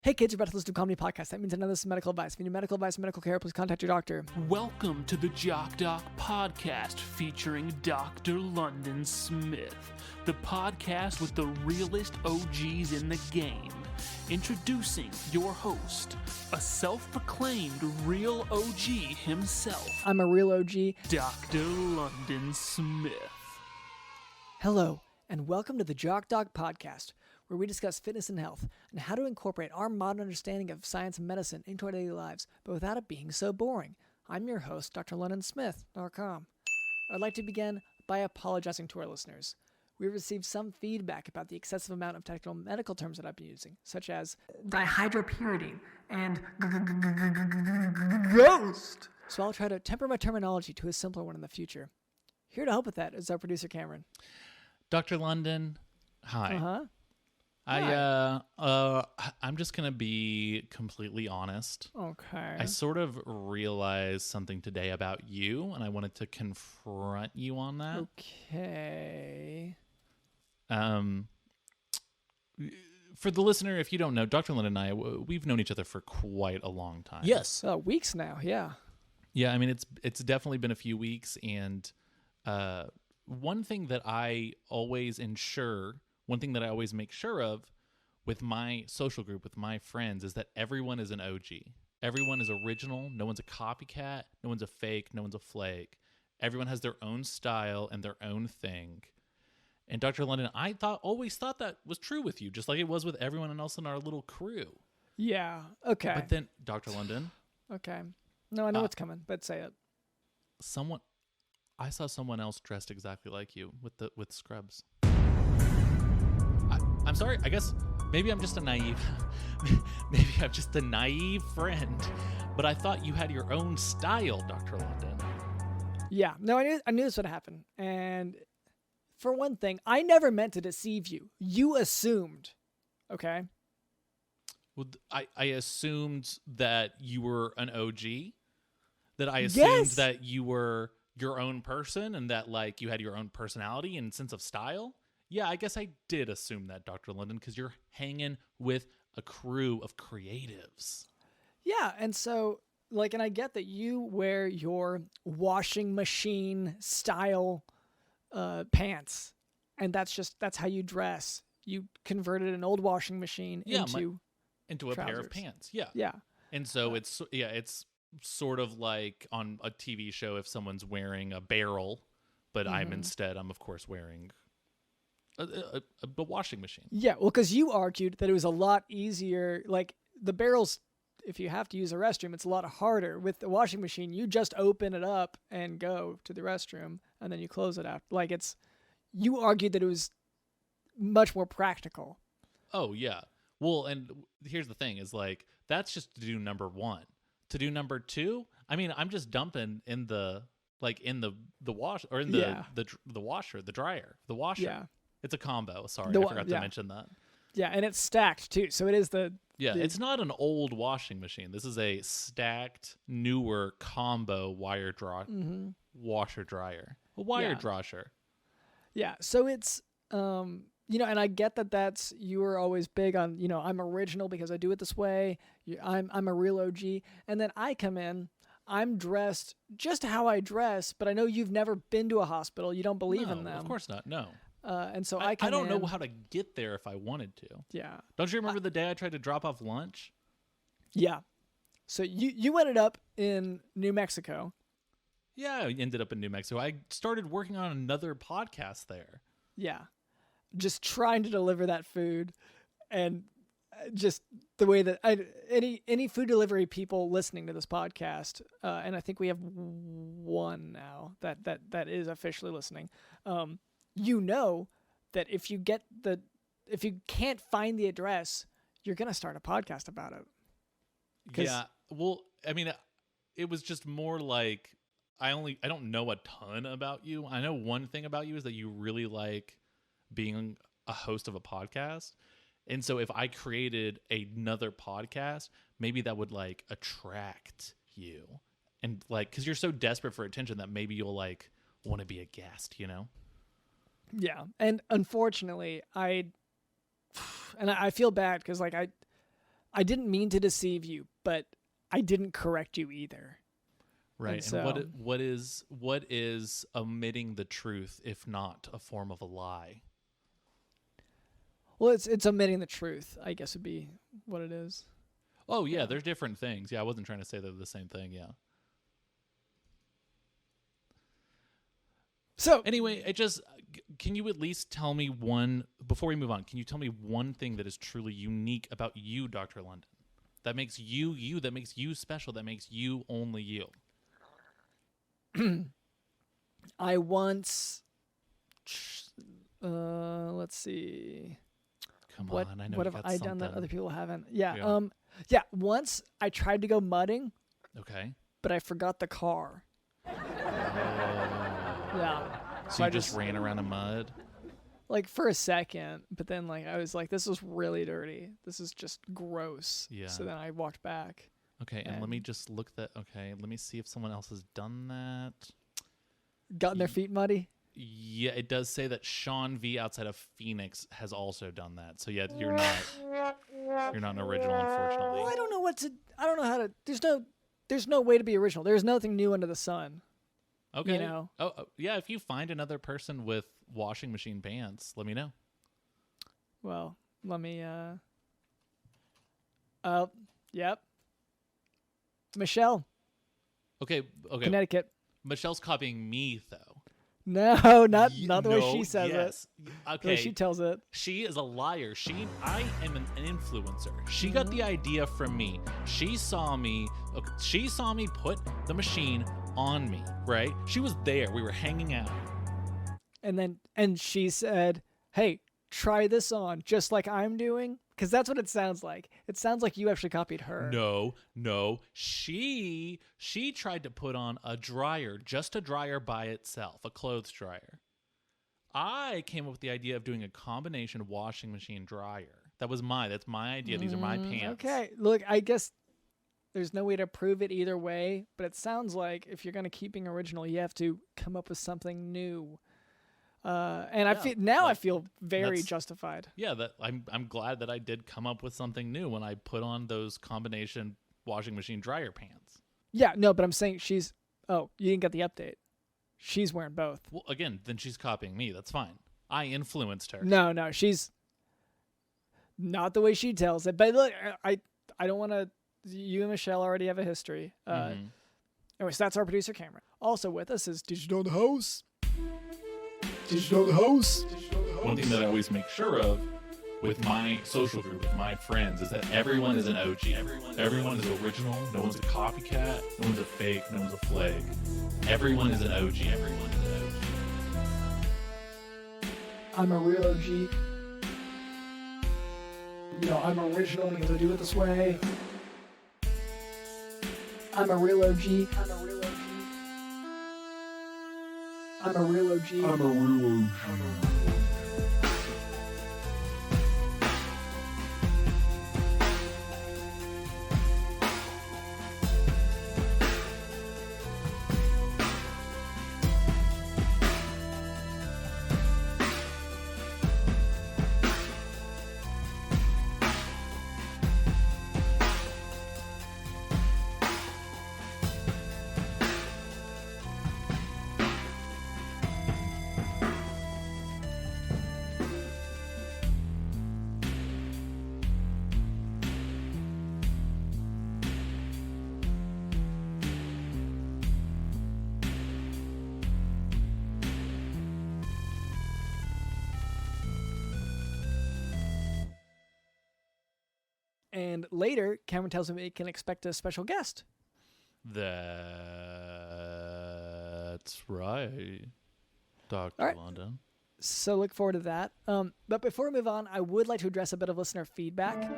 Hey kids, you're about to listen to a comedy podcast. That means none of this is medical advice. If you need medical advice and medical care, please contact your doctor. Welcome to the Jock podcast featuring Dr. London Smith, the podcast with the realest OGs in the game. Introducing your host, a self-proclaimed real OG himself. I'm a real OG. Dr. London Smith. Hello, and welcome to the Jock podcast, where we discuss fitness and health and how to incorporate our modern understanding of science and medicine into our daily lives, but without it being so boring. I'm your host, drlondonsmith.com. I'd like to begin by apologizing to our listeners. We've received some feedback about the excessive amount of technical medical terms that I've been using, such as dihydropyridine and ghost. So I'll try to temper my terminology to a simpler one in the future. Here to help with that is our producer, Cameron. Dr. London, hi. Uh-huh. I'm just going to be completely honest. Okay. I sort of realized something today about you, and I wanted to confront you on that. Okay. For the listener, if you don't know, Dr. London and I, we've known each other for quite a long time. Yes. Weeks now, yeah. Yeah, I mean, it's definitely been a few weeks, and one thing that I always make sure of with my social group, with my friends, is that everyone is an OG. Everyone is original. No one's a copycat. No one's a fake. No one's a flake. Everyone has their own style and their own thing. And Dr. London, I always thought that was true with you, just like it was with everyone else in our little crew. Yeah. Okay. But then, Dr. London. Okay. No, I know what's coming, but say it. I saw someone else dressed exactly like you with scrubs. I'm sorry. I guess maybe I'm just a naive friend, but I thought you had your own style, Dr. London. Yeah. No, I knew this would happen. And for one thing, I never meant to deceive you. You assumed. Okay? Well, I assumed that you were an OG, that I assumed that you were your own person and that like you had your own personality and sense of style. Yeah, I guess I did assume that, Dr. London, because you're hanging with a crew of creatives. Yeah, and so, and I get that you wear your washing machine style pants, and that's how you dress. You converted an old washing machine into a pair of pants. Yeah. Yeah. And so it's sort of like on a TV show if someone's wearing a barrel, but I'm of course wearing a washing machine. Yeah, well, because you argued that it was a lot easier. Like the barrels, if you have to use a restroom, it's a lot harder. With the washing machine, you just open it up and go to the restroom, and then you close it out. You argued that it was much more practical. Oh yeah. Well, and here's the thing: is that's just to do number one. To do number two, I mean, I'm just dumping in the wash or in the washer, the dryer, the washer. Yeah. It's a combo. Sorry, I forgot to mention that. Yeah, and it's stacked too. So it is it's not an old washing machine. This is a stacked, newer combo washer dryer. A wire dryer. Yeah. So it's and I get that you were always big on, I'm original because I do it this way. I'm a real OG. And then I come in, I'm dressed just how I dress, but I know you've never been to a hospital. You don't believe in them. Of course not. No. And so I don't know how to get there if I wanted to. Yeah. Don't you remember the day I tried to drop off lunch? Yeah. So you ended up in New Mexico. Yeah, I ended up in New Mexico. I started working on another podcast there. Yeah. Just trying to deliver that food, and just the way that any food delivery people listening to this podcast, and I think we have one now that is officially listening. That if you can't find the address, you're gonna start a podcast about it. Yeah. Well, I mean, it was just more like I don't know a ton about you. I know one thing about you is that you really like being a host of a podcast. And so if I created another podcast, maybe that would attract you. And cause you're so desperate for attention that maybe you'll want to be a guest, Yeah. And unfortunately I feel bad. Cause I didn't mean to deceive you, but I didn't correct you either. Right. And so, what is omitting the truth if not a form of a lie? well, it's omitting the truth, I guess would be what it is. Oh, yeah, Yeah. there's different things. Yeah, I wasn't trying to say they're the same thing, yeah. So Anyway, can you at least tell me before we move on, can you tell me one thing that is truly unique about you, Dr. London? That makes you you, that makes you special, that makes you only you. I once, let's see. Come What on, I know what you have got I done that something. other people haven't? Yeah. Yeah. Yeah. Once I tried to go mudding, Okay. but I forgot the car. Yeah. So you just ran around in mud? Like for a second, but then like I was like, this is really dirty. This is just gross. Yeah. So then I walked back. Okay, and let me just look that. Okay, let me see if someone else has done that. Gotten their feet muddy. Yeah, it does say that Sean V outside of Phoenix has also done that. So yeah, you're not an original, unfortunately. Well, I don't know how to. There's no way to be original. There's nothing new under the sun. Okay. You know. Oh, yeah. If you find another person with washing machine pants, let me know. Well, let me. Yep. Michelle, Okay. Connecticut. Michelle's copying me though. No, not the way she says yes. it. Okay. The way she tells it. She is a liar. I am an influencer. She got the idea from me. She saw me put the machine on me, right? She was there. We were hanging out. And she said, "Hey, try this on, just like I'm doing," because that's what it sounds like. It sounds like you actually copied her. No. She tried to put on a dryer, just a dryer by itself, a clothes dryer. I came up with the idea of doing a combination washing machine dryer. That's my idea. These are my pants. Okay, look, I guess there's no way to prove it either way, but it sounds like if you're going to keep being original, you have to come up with something new. I feel very justified. Yeah, that I'm glad that I did come up with something new when I put on those combination washing machine dryer pants. Yeah, no, but I'm saying you didn't get the update. She's wearing both. Well, again, then she's copying me. That's fine. I influenced her. No, she's not the way she tells it. But look, I don't want to. You and Michelle already have a history. Anyways, that's our producer Cameron. Also with us is Digital the Host. One thing that I always make sure of with my social group, with my friends, is that everyone is an OG. Everyone is original. No one's a copycat. No one's a fake. No one's a flake. Everyone is an OG. Everyone is an OG. I'm a real OG. You know, I'm original because I do it this way. I'm a real OG. I'm a real OG. And later, Cameron tells him he can expect a special guest. That's right, Dr. All right. London. So look forward to that. But before we move on, I would like to address a bit of listener feedback.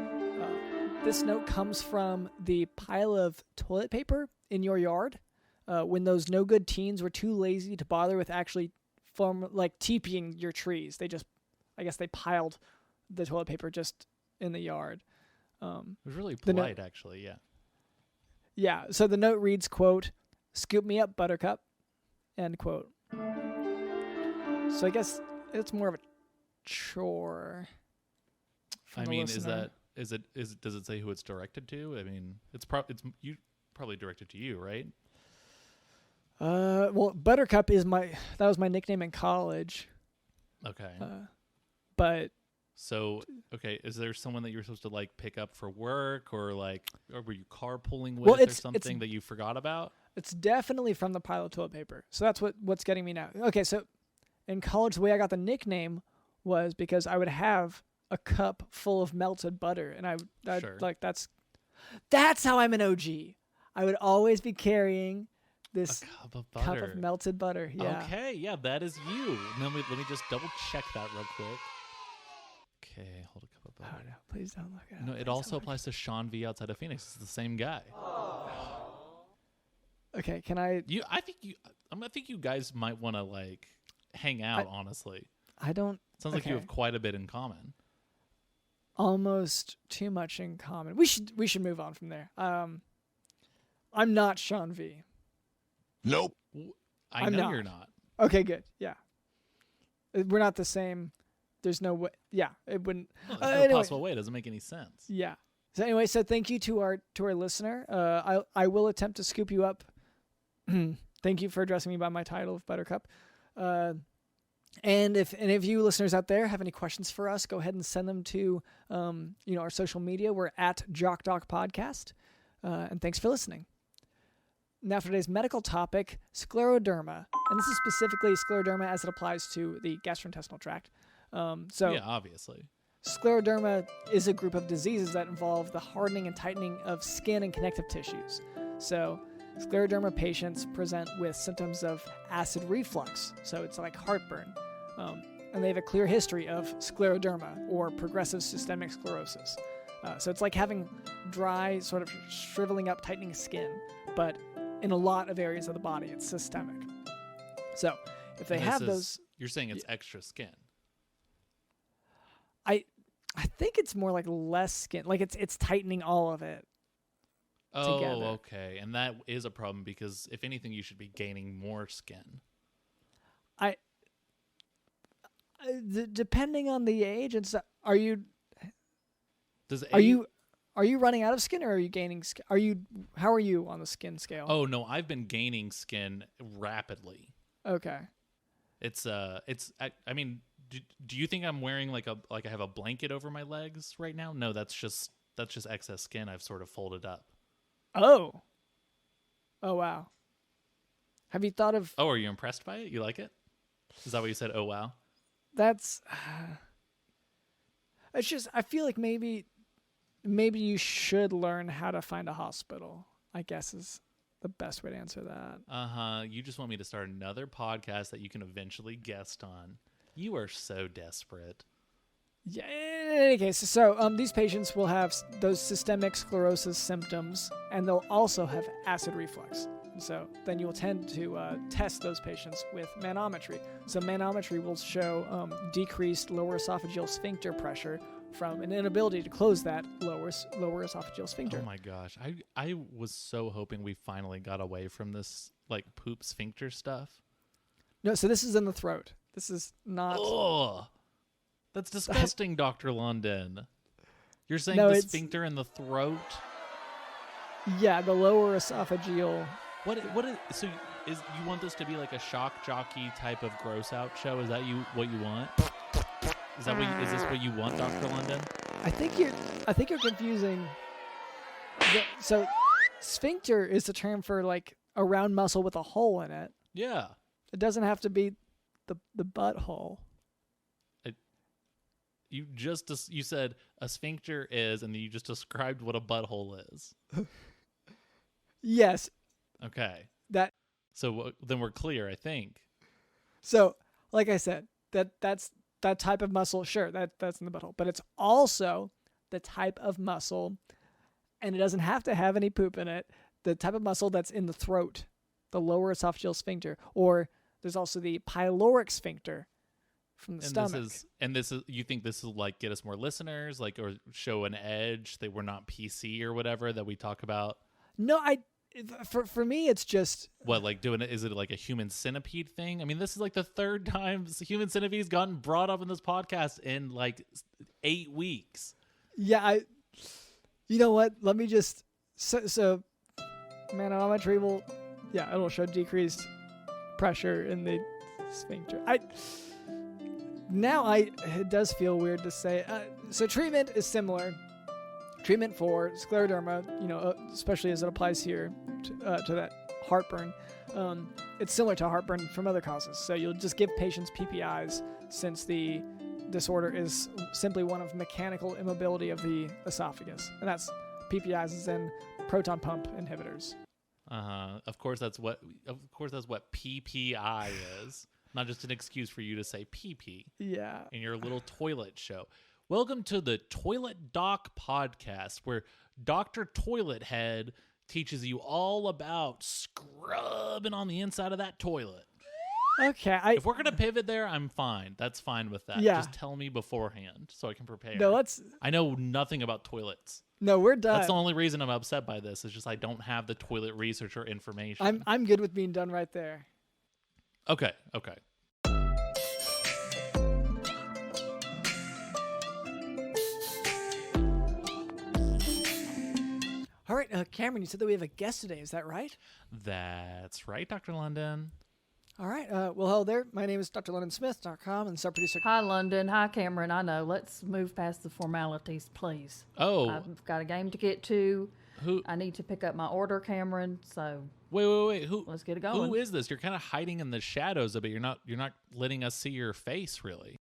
This note comes from the pile of toilet paper in your yard when those no-good teens were too lazy to bother with actually TPing your trees. I guess they piled the toilet paper just in the yard. It was really polite, actually, yeah. Yeah, so the note reads, quote, "Scoop me up, buttercup," end quote. So I guess it's more of a chore. I mean, is does it say who it's directed to? I mean, it's you probably directed to you, right? Well, Buttercup that was my nickname in college. Okay. But so, okay, is there someone that you're supposed to like pick up for work, or were you carpooling with, Well, or something that you forgot about? It's definitely from the pile of toilet paper. So that's what's getting me now. Okay, so in college, the way I got the nickname was because I would have a cup full of melted butter, and I'd Sure. like that's how I'm an OG. I would always be carrying this A cup of butter. cup of melted butter. Yeah. Okay, yeah, that is you. Let me just double check that real quick. Okay, hold a cup of butter. Oh no! Please don't look at it. No, it also applies to Sean V outside of Phoenix. It's the same guy. Okay, can I? I think you guys might want to like hang out. Honestly, I don't. Sounds like you have quite a bit in common. Almost too much in common. We should move on from there. I'm not Sean V. Nope. I I'm know not. you're not. Okay, good. Yeah, we're not the same. There's no way. Yeah, it wouldn't. Well, there's no anyway, possible way. It doesn't make any sense. yeah. So anyway, thank you to our listener. I will attempt to scoop you up. Thank you for addressing me by my title of Buttercup. And if any of you listeners out there have any questions for us, go ahead and send them to our social media. We're at Jock Doc Podcast. And thanks for listening. Now for today's medical topic, scleroderma. And this is specifically scleroderma as it applies to the gastrointestinal tract. Yeah, obviously. Scleroderma is a group of diseases that involve the hardening and tightening of skin and connective tissues. So scleroderma patients present with symptoms of acid reflux, so it's like heartburn. And they have a clear history of scleroderma, or progressive systemic sclerosis. So it's like having dry, sort of shriveling up, tightening skin, but in a lot of areas of the body, it's systemic. So if they have those... You're saying it's extra skin. I think it's more like less skin, like it's tightening all of it. Oh, together. okay. And that is a problem because if anything, you should be gaining more skin. Depending on the age and stuff, are you running out of skin, or are you gaining skin? How are you on the skin scale? Oh no, I've been gaining skin rapidly. Okay. I mean, do you think I'm wearing like I have a blanket over my legs right now? No, that's just excess skin I've sort of folded up. Oh wow. Have you thought of? Oh, are you impressed by it? You like it? Is that what you said? Oh wow. That's. It's just, I feel like maybe you should learn how to find a hospital, I guess is the best way to answer that. You just want me to start another podcast that you can eventually guest on. You are so desperate. Yeah. In any case, so these patients will have those systemic sclerosis symptoms, and they'll also have acid reflux. So then you will tend to test those patients with manometry. So manometry will show decreased lower esophageal sphincter pressure from an inability to close that lower esophageal sphincter. Oh my gosh. I was so hoping we finally got away from this like poop sphincter stuff. No, so this is in the throat. This is not... Ugh. That's disgusting, Dr. London. You're saying it's... sphincter in the throat? Yeah, the lower esophageal... What is so? You want this to be like a shock jockey type of gross out show? Is that what you want? Is this what you want, Dr. London? I think you're confusing. So, sphincter is the term for like a round muscle with a hole in it. Yeah. It doesn't have to be the butthole. You said a sphincter is, and then you just described what a butthole is. Yes. Okay. So then we're clear, I think. So, like I said, that's that type of muscle. Sure, that's in the butthole, but it's also the type of muscle, and it doesn't have to have any poop in it. The type of muscle that's in the throat, the lower esophageal sphincter, or there's also the pyloric sphincter from the stomach. This is you think this will like get us more listeners, like, or show an edge that we're not PC or whatever that we talk about? No, For me, it's just... What, like doing it? Is it like a human centipede thing? I mean, this is like the third time human centipede's gotten brought up in this podcast in like 8 weeks. Yeah, You know what? Let me just so manometry will, it'll show decreased pressure in the sphincter. It does feel weird to say. So treatment is similar. Treatment for scleroderma, especially as it applies here to that heartburn. It's similar to heartburn from other causes. So you'll just give patients PPIs since the disorder is simply one of mechanical immobility of the esophagus, and that's PPIs is in proton pump inhibitors. Of course that's what PPI is. Not just an excuse for you to say PP. Yeah. In your little toilet show. Welcome to the Toilet Doc podcast, where Dr. Toilet Head teaches you all about scrubbing on the inside of that toilet. Okay. If we're going to pivot there, I'm fine. That's fine with that. Yeah. Just tell me beforehand so I can prepare. No, I know nothing about toilets. No, we're done. That's the only reason I'm upset by this. Is just I don't have the toilet research or information. I'm good with being done right there. Okay. All right, Cameron, you said that we have a guest today. Is that right? That's right, Dr. London. All right. Well, hello there. My name is drlondonsmith.com and sub-producer. Hi, London. Hi, Cameron. I know. Let's move past the formalities, please. Oh. I've got a game to get to. Who? I need to pick up my order, Cameron. So Wait. Who? let's get it going. Who is this? You're kind of hiding in the shadows a bit. You're not letting us see your face, really.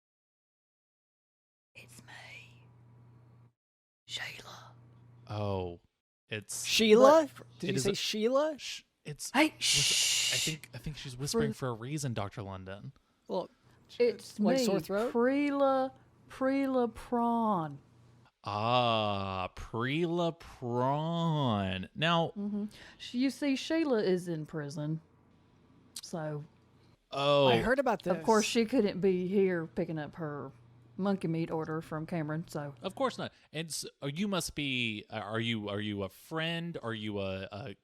It's me, Sheila. Oh, it's Sheila? Did It you is say a- Sheila? Hey, I think she's whispering for a reason, Dr. London. Well, It's like me, sore throat? Prela Prawn. Ah, Prela Prawn. Now, You see, Sheila is in prison, so oh, I heard about this. of course she couldn't be here picking up her monkey meat order from Cameron. So of course not. And so, you must be. Are you a friend? Are you a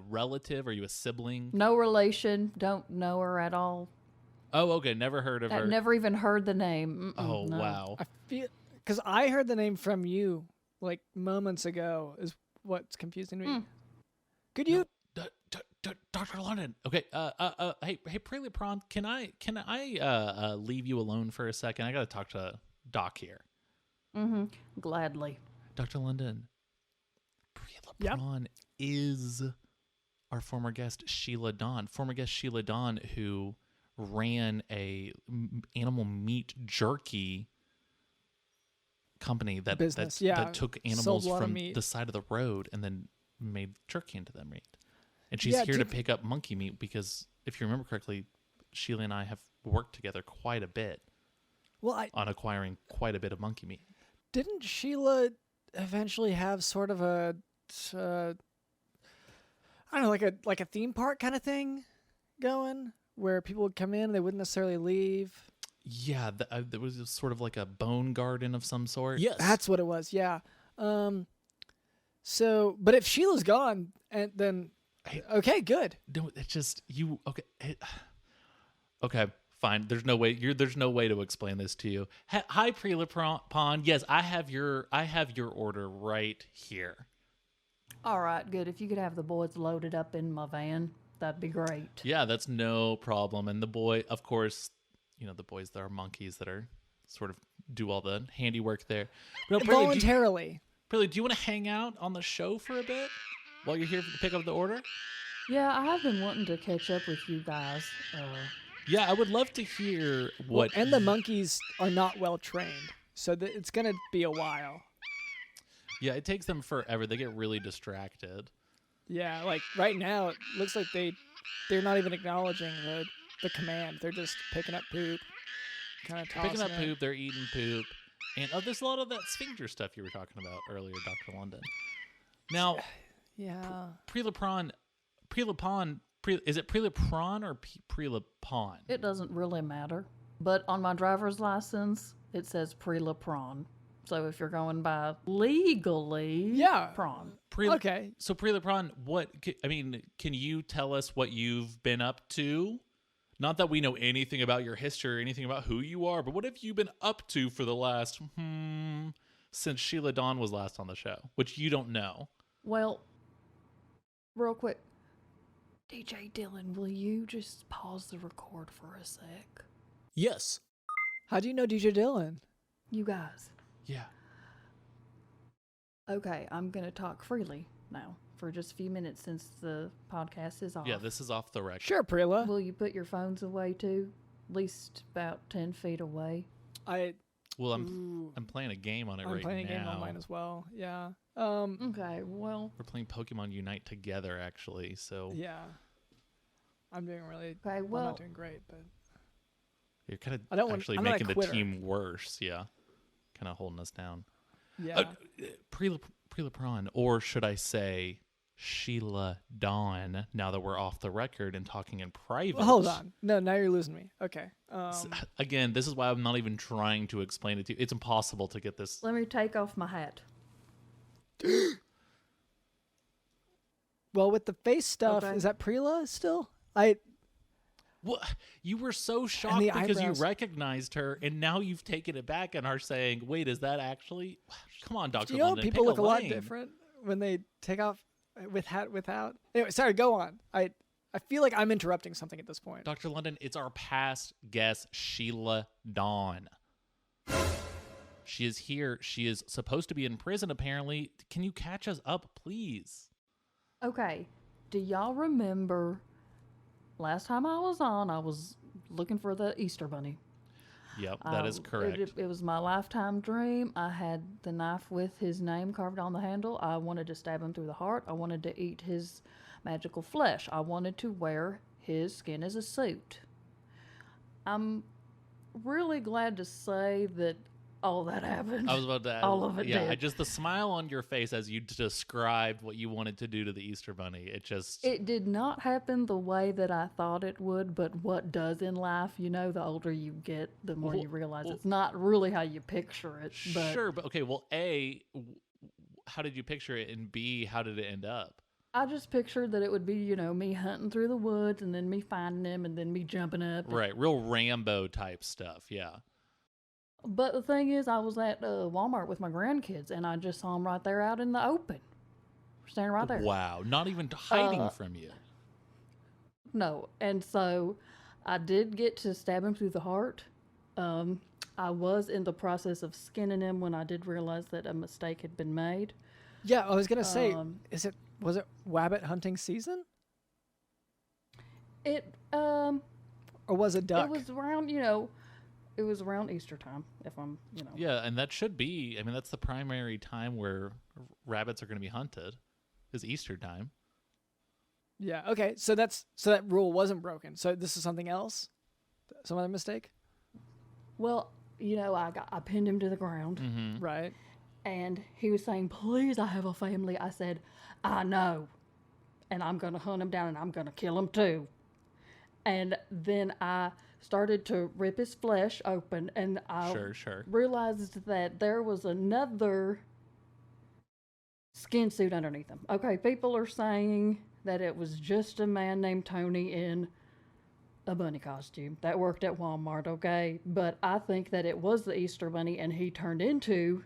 relative? Are you a sibling? no relation, don't know her at all. Oh, okay. Never heard of her. I've never even heard the name. Oh, no. wow. I feel because I heard the name from you like moments ago is what's confusing me. Could you? Dr. London. Okay. Hey, Prela Prawn. Can I leave you alone for a second? I got to talk to Doc here. Gladly. Dr. London. Prela Yep. Prawn is our former guest Sheila Dawn. Former guest Sheila Dawn, who ran a animal meat jerky company that Business, that took sold animals a lot of from meat. the side of the road and then made jerky into that meat. And she's Yeah, here to pick up monkey meat because, if you remember correctly, Sheila and I have worked together quite a bit Well, on acquiring quite a bit of monkey meat. didn't Sheila eventually have sort of a, I don't know, like a theme park kind of thing going where people would come in and they wouldn't necessarily leave? Yeah, there was sort of like a bone garden of some sort. Yes, that's what it was. Yeah. So, but if Sheila's gone, and then okay, good. No, it's just you. Okay, okay, fine. There's no way. There's no way to explain this to you. Hi, Prela Prawn. Yes, I have your order right here. All right, good. If you could have the boys loaded up in my van, that'd be great. Yeah, that's no problem. And the boy, of course, the boys that are monkeys that are sort of do all the handiwork there. No, Voluntarily. Prela, do you want to hang out on the show for a bit while you're here to pick up the order? Yeah, I have been wanting to catch up with you guys. Yeah, I would love to hear what. And the monkeys are not well trained, so it's gonna be a while. Yeah, it takes them forever. They get really distracted. Yeah, like right now, it looks like they're not even acknowledging the command. They're just picking up poop, kind of tossing Picking up it. poop, they're eating poop. And there's a lot of that sphincter stuff you were talking about earlier, Dr. London. Now, Yeah. Prela Prawn, is it Prela Prawn or Prela Pawn? It doesn't really matter. But on my driver's license, it says Prela Prawn. So if you're going by legally, Yeah. prawn. Okay. So Prela Prawn, can you tell us what you've been up to? Not that we know anything about your history or anything about who you are, but what have you been up to for the last since Sheila Dawn was last on the show, which you don't know. Well, real quick, DJ Dylan, will you just pause the record for a sec? Yes. How do you know DJ Dylan? You guys. Yeah. Okay, I'm going to talk freely now for just a few minutes since the podcast is off. Yeah, this is off the record. Sure, Prila. Will you put your phones away too? At least about 10 feet away. Well, I'm playing a game on it right now. I'm playing a game on mine as well. Yeah. Okay, well. We're playing Pokemon Unite together, actually. So Yeah. I'm doing really. Okay, I'm well. not doing great, but you're kind I don't of want- actually I'm not a making the quitter. team worse. Yeah, kind of holding us down. yeah. Pre-Lepron, or should I say Sheila Dawn, now that we're off the record and talking in private. Well, hold on. No, now you're losing me. Okay. Again, this is why I'm not even trying to explain it to you. It's impossible to get this. Let me take off my hat. Well, with the face stuff, Okay. is that Prila still? What? You were so shocked the because eyebrows. you recognized her, and now you've taken it back and are saying, "Wait, is that actually?" Come on, Doctor. Do you know London, people pick look a lot lane. different when they take off with hat without? Anyway, sorry. Go on. I feel like I'm interrupting something at this point. Dr. London, it's our past guest, Sheila Dawn. She is here. She is supposed to be in prison, apparently. Can you catch us up, please? Okay, do y'all remember last time I was on, I was looking for the Easter Bunny. Yep, that is correct. It was my lifetime dream. I had the knife with his name carved on the handle. I wanted to stab him through the heart. I wanted to eat his magical flesh. I wanted to wear his skin as a suit. I'm really glad to say that all that happened. I was about to. All of it Yeah, did. just the smile on your face as you described what you wanted to do to the Easter Bunny. It did not happen the way that I thought it would, but what does in life, the older you get, the more you realize it's not really how you picture it. But Sure, but okay. Well, A, how did you picture it, and B, how did it end up? I just pictured that it would be, me hunting through the woods and then me finding him and then me jumping up. Right, real Rambo type stuff. Yeah. But the thing is, I was at Walmart with my grandkids and I just saw him right there out in the open. Standing right there. Wow, not even hiding from you. No. And so I did get to stab him through the heart. I was in the process of skinning him when I did realize that a mistake had been made. Yeah, I was gonna say, was it wabbit hunting season, Or was it duck? It was around, it was around Easter time, if I'm, Yeah, and that should be. I mean, that's the primary time where rabbits are going to be hunted, is Easter time. Yeah. Okay. So that rule wasn't broken. So this is something else. Some other mistake. Well, I pinned him to the ground. Mm-hmm. Right. And he was saying, "Please, I have a family." I said, "I know. And I'm going to hunt him down and I'm going to kill him too." And then I started to rip his flesh open and I Sure. realized that there was another skin suit underneath him. Okay, people are saying that it was just a man named Tony in a bunny costume that worked at Walmart, okay? But I think that it was the Easter Bunny and he turned into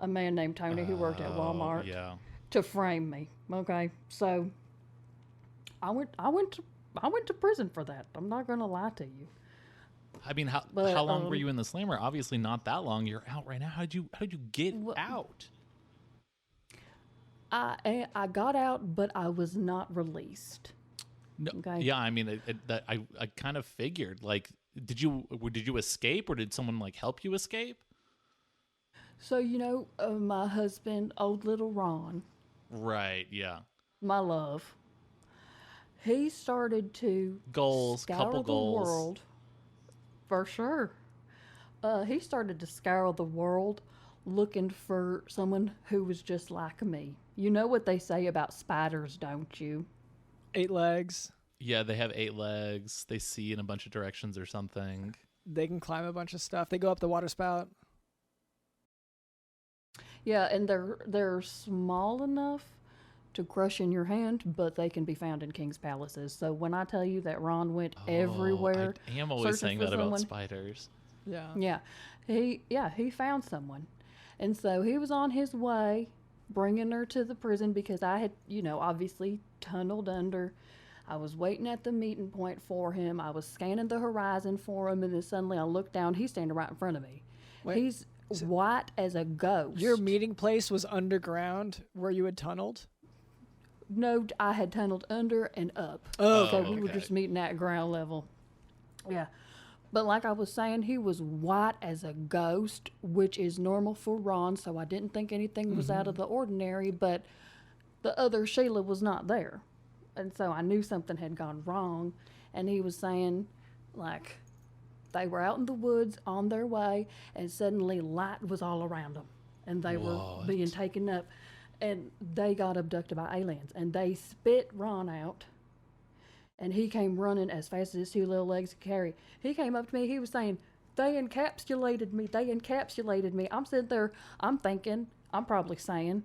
a man named Tony who worked at Walmart to frame me, okay? So I went to prison for that. I'm not going to lie to you. I mean, how long were you in the slammer? Obviously not that long. You're out right now. How did you get out? I got out, but I was not released. No, Okay. Yeah, I mean, I kind of figured. Like, did you escape, or did someone help you escape? So my husband, old little Ron, Right. Yeah. my love, he started to Goals. scour Couple the goals. world. For sure. He started to scour the world looking for someone who was just like me. You know what they say about spiders, don't you? 8 legs. Yeah, they have 8 legs. They see in a bunch of directions or something. They can climb a bunch of stuff. They go up the water spout. Yeah, and they're small enough to crush in your hand, but they can be found in king's palaces. So when I tell you that Ron went everywhere, I am always searching saying for that about someone. spiders. Yeah. he found someone, And so he was on his way bringing her to the prison because I had, obviously tunneled under. I was waiting at the meeting point for him. I was scanning the horizon for him, and then suddenly I looked down. He's standing right in front of me. Wait, He's white as a ghost. Your meeting place was underground where you had tunneled? No, I had tunneled under and up. Oh, So okay. we were just meeting at ground level. Yeah. But like I was saying, he was white as a ghost, which is normal for Ron, so I didn't think anything was out of the ordinary, but the other Sheila was not there. And so I knew something had gone wrong. And he was saying, like, they were out in the woods on their way, and suddenly light was all around them. And they were being taken up. And they got abducted by aliens. And they spit Ron out. And he came running as fast as his two little legs could carry. He came up to me. He was saying, they encapsulated me. They encapsulated me. I'm sitting there. I'm thinking, I'm probably saying,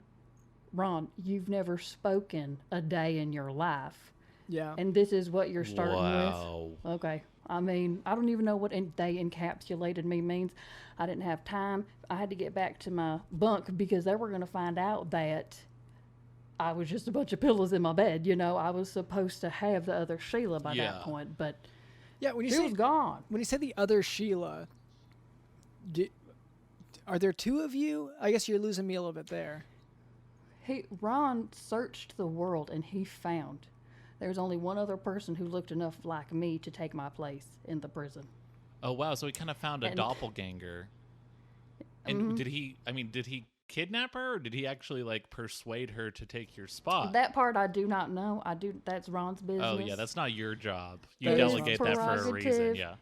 Ron, you've never spoken a day in your life. Yeah. And this is what you're starting Wow. with? Okay. I mean, I don't even know what they encapsulated me means. I didn't have time. I had to get back to my bunk because they were going to find out that I was just a bunch of pillows in my bed. I was supposed to have the other Sheila by that point, but Yeah, when you she say was gone. when you say the other Sheila, are there two of you? I guess you're losing me a little bit there. Ron searched the world and he found there's only one other person who looked enough like me to take my place in the prison. Oh, wow. So he kind of found a doppelganger. And did he kidnap her, or did he actually, like, persuade her to take your spot? That part I do not know. That's Ron's business. Oh, yeah, that's not your job. You That is delegate that for a reason, yeah.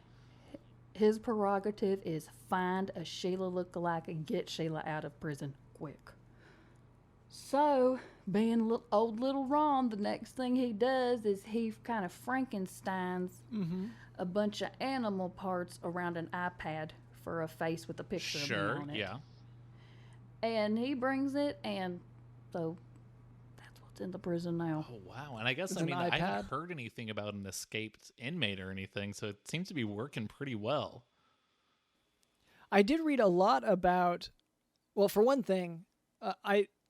His prerogative is find a Sheila lookalike and get Sheila out of prison quick. So, being old little Ron, the next thing he does is he kind of Frankensteins a bunch of animal parts around an iPad for a face with a picture of him on it. Yeah. And he brings it, and so that's what's in the prison now. Oh, wow. And I guess, It's I an mean, I iPad? haven't heard anything about an escaped inmate or anything, so it seems to be working pretty well. I did read a lot about, well, for one thing,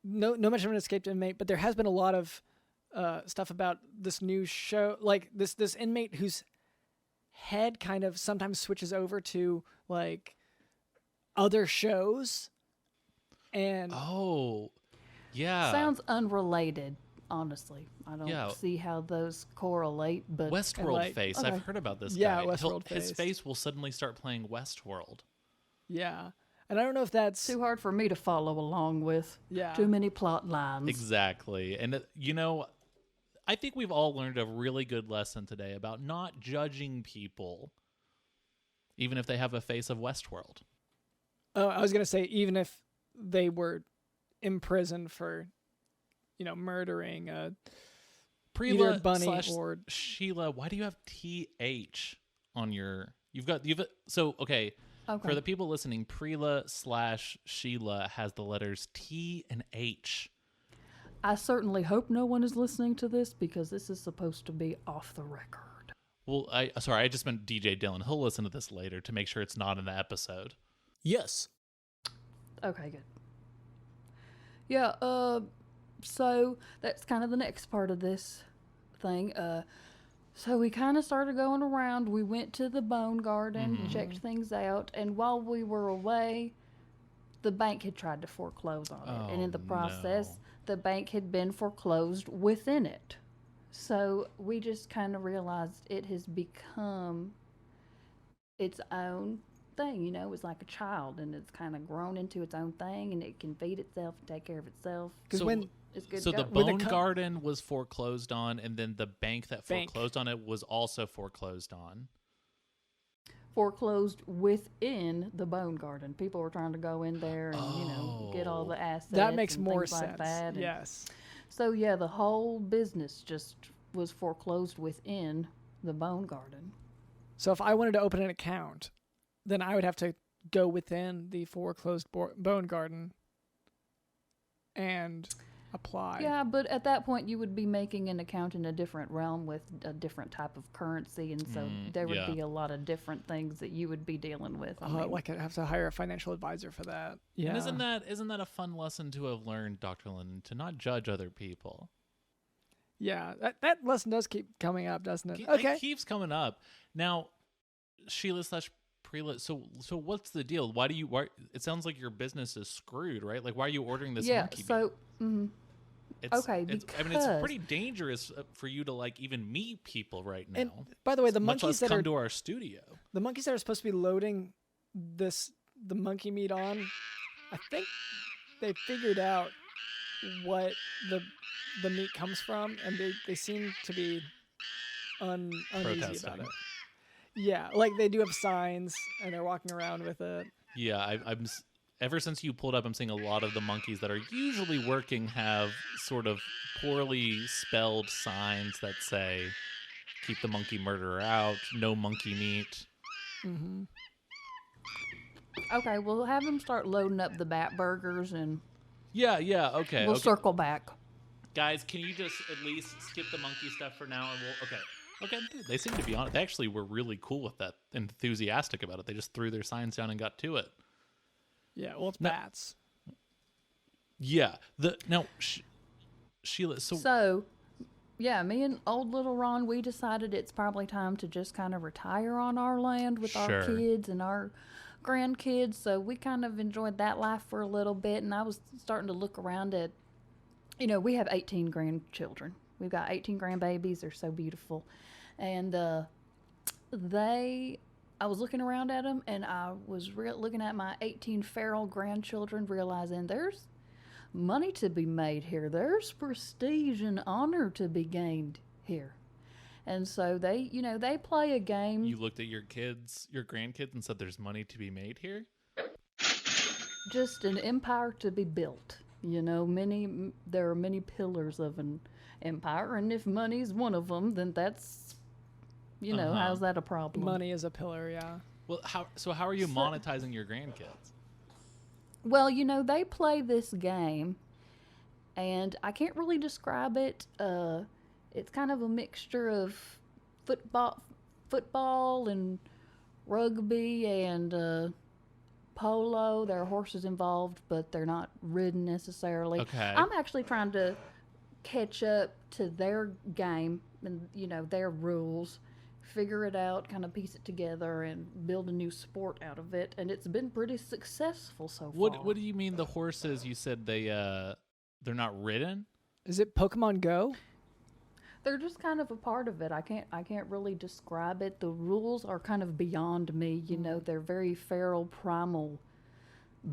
no much of an escaped inmate, but there has been a lot of stuff about this new show, like this inmate whose head kind of sometimes switches over to like other shows, and Oh, yeah. Sounds unrelated, honestly. I don't see how those correlate, but Westworld like- face. okay. I've heard about this Yeah, guy. Westworld His face. face will suddenly start playing Westworld. yeah, and I don't know if that's too hard for me to follow along with. Yeah. Too many plot lines. Exactly. And, I think we've all learned a really good lesson today about not judging people, even if they have a face of Westworld. Oh, I was gonna say even if they were imprisoned for, murdering either Preela Bunny / or Sheila, why do you have TH on your... Okay. For the people listening, Preela / Sheila has the letters T and H. I certainly hope no one is listening to this because this is supposed to be off the record. Well, I just meant DJ Dylan. He'll listen to this later to make sure it's not in the episode. yes. Okay, good. Yeah, so that's kind of the next part of this thing. So we kind of started going around. We went to the Bone Garden, checked things out, and while we were away, the bank had tried to foreclose on it. And in the process, the bank had been foreclosed within it. So we just kind of realized it has become its own thing. It's like a child, and it's kind of grown into its own thing, and it can feed itself and take care of itself. Because So- when It's good So to the go. Bone Garden was foreclosed on, and then the bank that foreclosed on it was also foreclosed on. Foreclosed within the Bone Garden. People were trying to go in there and get all the assets. that makes and more things like sense. that. And Yes. so yeah, the whole business just was foreclosed within the Bone Garden. So if I wanted to open an account, then I would have to go within the foreclosed Bone Garden and apply. Yeah, but at that point you would be making an account in a different realm with a different type of currency, and so there would be a lot of different things that you would be dealing with. I mean, Like I'd have to hire a financial advisor for that. Yeah. And isn't that a fun lesson to have learned, Dr. Linden, to not judge other people? Yeah, that lesson does keep coming up, doesn't it? It keeps coming up. Now, Sheila / Preela, so what's the deal? Why it sounds like your business is screwed, right? Like, why are you ordering this monkey meat? It's pretty dangerous for you to like even meet people right now. And by the way, the much monkeys less come to our studio. The monkeys that are supposed to be loading the monkey meat on, I think they figured out what the meat comes from, and they seem to be uneasy Protesting. about it. Yeah, like they do have signs, and they're walking around with it. Yeah, I'm ever since you pulled up, I'm seeing a lot of the monkeys that are usually working have sort of poorly spelled signs that say, "Keep the monkey murderer out," "No monkey meat." Mm-hmm. Okay, we'll have them start loading up the bat burgers, and Yeah, okay. we'll circle back. Guys, can you just at least skip the monkey stuff for now? And okay. They seem to be on it. They actually were really cool with that, enthusiastic about it. They just threw their signs down and got to it. Yeah, well, it's bats. Yeah. Sheila, So, yeah, me and old little Ron, we decided it's probably time to just kind of retire on our land with our kids and our grandkids. So we kind of enjoyed that life for a little bit. And I was starting to look around at, we have 18 grandchildren. We've got 18 grandbabies. They're so beautiful. And I was looking around at them, and I was looking at my 18 feral grandchildren, realizing there's money to be made here. There's prestige and honor to be gained here. And so they play a game. You looked at your grandkids, and said there's money to be made here? Just an empire to be built. There are many pillars of an empire, and if money's one of them, then that's, how's that a problem? Money is a pillar, yeah. Well, how are you monetizing your grandkids? Well, they play this game, and I can't really describe it. It's kind of a mixture of football and rugby and polo. There are horses involved, but they're not ridden necessarily. Okay. I'm actually trying to catch up to their game and, their rules, figure it out, kind of piece it together, and build a new sport out of it. And it's been pretty successful so far. What do you mean the horses? You said they're not ridden? Is it Pokemon Go? They're just kind of a part of it. I can't really describe it. The rules are kind of beyond me. They're very feral, primal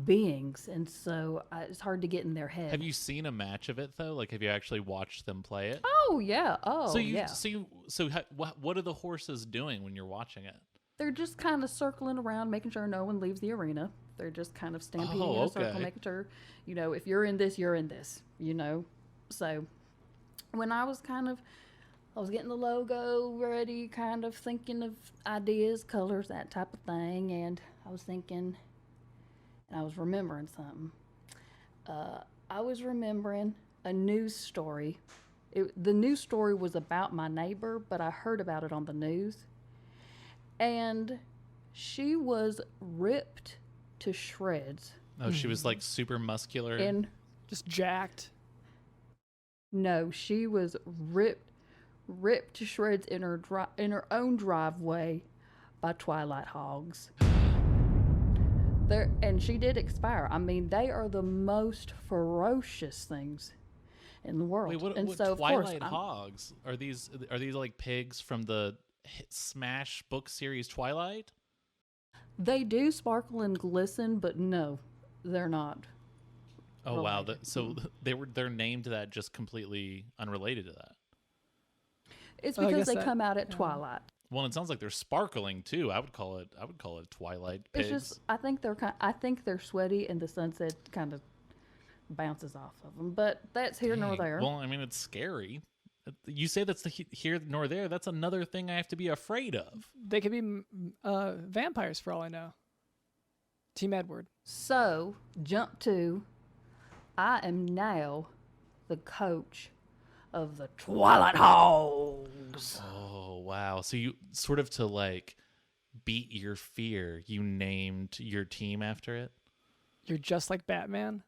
beings, and so it's hard to get in their head. Have you seen a match of it though? Like, have you actually watched them play it? Oh yeah. What are the horses doing when you're watching it? They're just kind of circling around, making sure no one leaves the arena. They're just kind of stampeding in a circle, making sure, if you're in this, you're in this. So when I was getting the logo ready, kind of thinking of ideas, colors, that type of thing, and I was thinking, and I was remembering something. I was remembering a news story. The news story was about my neighbor, but I heard about it on the news. And she was ripped to shreds. Oh, she was like super muscular? And just jacked? No, she was ripped to shreds in her own driveway by twilight hogs. And she did expire. I mean, they are the most ferocious things in the world. Wait, what Twilight hogs? Are these like pigs from the smash book series Twilight? They do sparkle and glisten, but no, they're not. Oh wow! So they're named that just completely unrelated to that. It's because they come out at twilight. Well, it sounds like they're sparkling too. I would call it Twilight pigs. It's just I think they're sweaty, and the sunset kind of bounces off of them. But that's here nor there. Well, I mean, it's scary. You say that's here nor there. That's another thing I have to be afraid of. They could be vampires for all I know. Team Edward. So, jump to, I am now the coach of the Twilight Hogs. Oh, wow. So you sort of to like beat your fear, you named your team after it? You're just like Batman?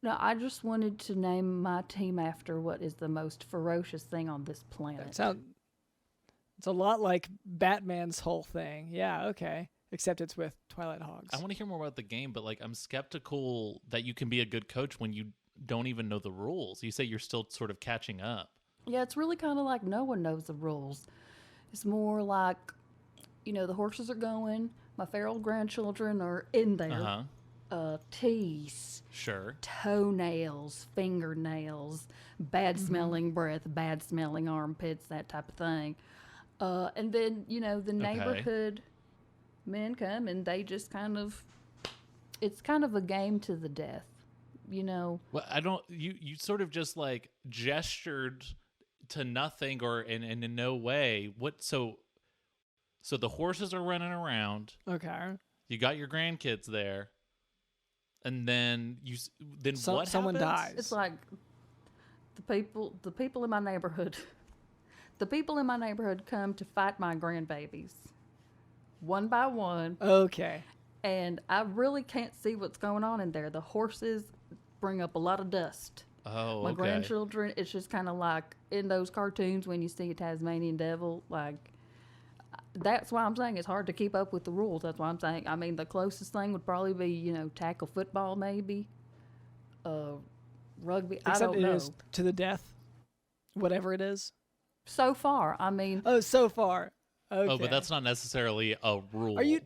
No, I just wanted to name my team after what is the most ferocious thing on this planet. It's a lot like Batman's whole thing. Yeah, okay. Except it's with Twilight Hogs. I want to hear more about the game, but like I'm skeptical that you can be a good coach when you don't even know the rules. You say you're still sort of catching up. Yeah, it's really kind of like no one knows the rules. It's more like, the horses are going, my feral grandchildren are in there. Teeth, Sure. toenails, fingernails, bad smelling breath, bad smelling armpits, that type of thing. And then, the neighborhood men come and they just it's kind of a game to the death, Well, I don't. You sort of just like gestured to nothing or in no way. What? So the horses are running around. Okay. You got your grandkids there, and then what? Someone happens? dies. It's like the people in my neighborhood. The people in my neighborhood come to fight my grandbabies, one by one. Okay. And I really can't see what's going on in there. The horses bring up a lot of dust. Oh, My okay. grandchildren, it's just kind of like in those cartoons when you see a Tasmanian devil. Like, that's why I'm saying it's hard to keep up with the rules. That's why I'm saying, the closest thing would probably be, tackle football maybe. Rugby, Except I don't it know. is to the death, whatever it is. So far, Oh, so far. Okay. Oh, but that's not necessarily a rule. Are you?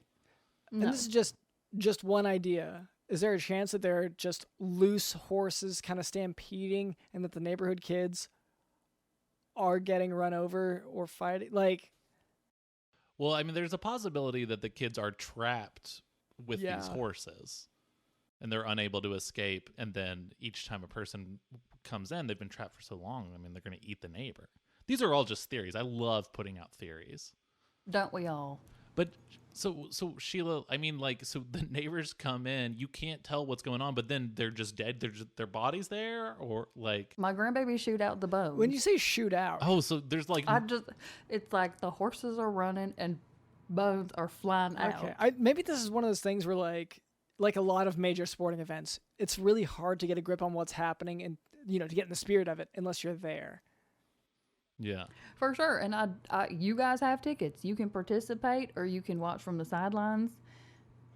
No. And this is just one idea. Is there a chance that there are just loose horses kind of stampeding, and that the neighborhood kids are getting run over or fighting? Like, Well, there's a possibility that the kids are trapped with these horses, and they're unable to escape. And then each time a person comes in, they've been trapped for so long. They're going to eat the neighbor. These are all just theories. I love putting out theories. Don't we all? But so Sheila, so the neighbors come in, you can't tell what's going on, but then they're just dead. Their bodies there, or like. My grandbaby shoot out the bones. when you say shoot out, Oh, so there's like. It's like the horses are running and bones are flying out. okay, maybe this is one of those things where like a lot of major sporting events, it's really hard to get a grip on what's happening and to get in the spirit of it unless you're there. Yeah. For sure. And you guys have tickets. You can participate or you can watch from the sidelines.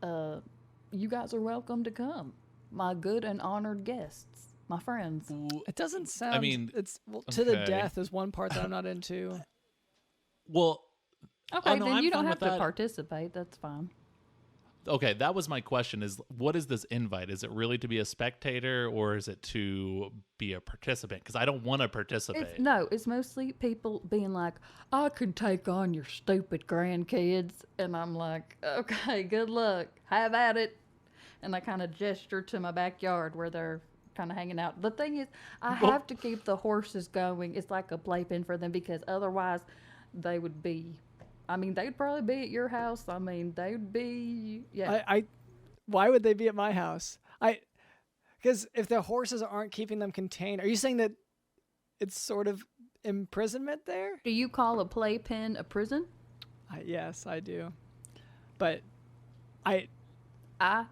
You guys are welcome to come. My good and honored guests. My friends. It doesn't sound. It's to the death is one part that I'm not into. Well. Okay, no, then I'm you fine don't have with to that. participate. That's fine. Okay, that was my question, is what is this invite? Is it really to be a spectator or is it to be a participant? Because I don't want to participate. It's mostly people being like, I can take on your stupid grandkids. And I'm like, okay, good luck. Have at it. And I kind of gesture to my backyard where they're kind of hanging out. The thing is, I have to keep the horses going. It's like a playpen for them because otherwise they would be... they'd probably be at your house. They'd be, yeah. Why would they be at my house? Because if the horses aren't keeping them contained, are you saying that it's sort of imprisonment there? Do you call a playpen a prison? Yes, I do. But I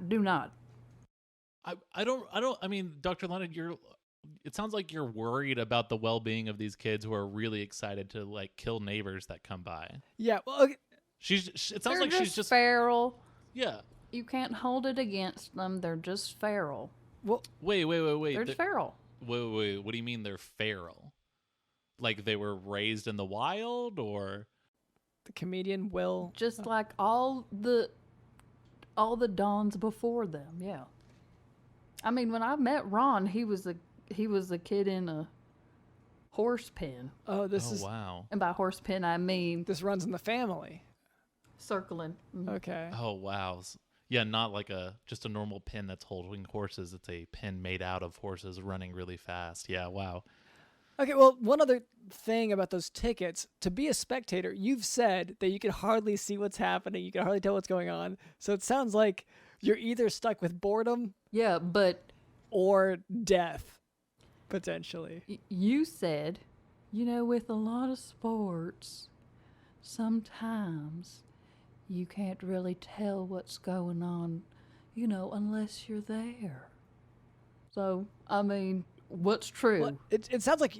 do not. I don't. Dr. London, it sounds like you're worried about the well-being of these kids who are really excited to like kill neighbors that come by. Yeah, well, okay. It sounds They're like she's just feral. Yeah. You can't hold it against them. They're just feral. Well, wait. They're just feral. Wait. What do you mean they're feral? Like they were raised in the wild, or the comedian Will. Just like all the Dawns before them. Yeah. When I met Ron, he was a kid in a horse pen. Oh, wow. And by horse pen, I mean this runs in the family. circling. Okay. Oh, wow. Yeah, not like just a normal pin that's holding horses. It's a pin made out of horses running really fast. Yeah, wow. Okay, well, one other thing about those tickets, to be a spectator, you've said that you can hardly see what's happening. You can hardly tell what's going on. So it sounds like you're either stuck with boredom Yeah, but or death. Potentially. You said, with a lot of sports, sometimes you can't really tell what's going on, unless you're there. So, I mean, what's true? Well, it sounds like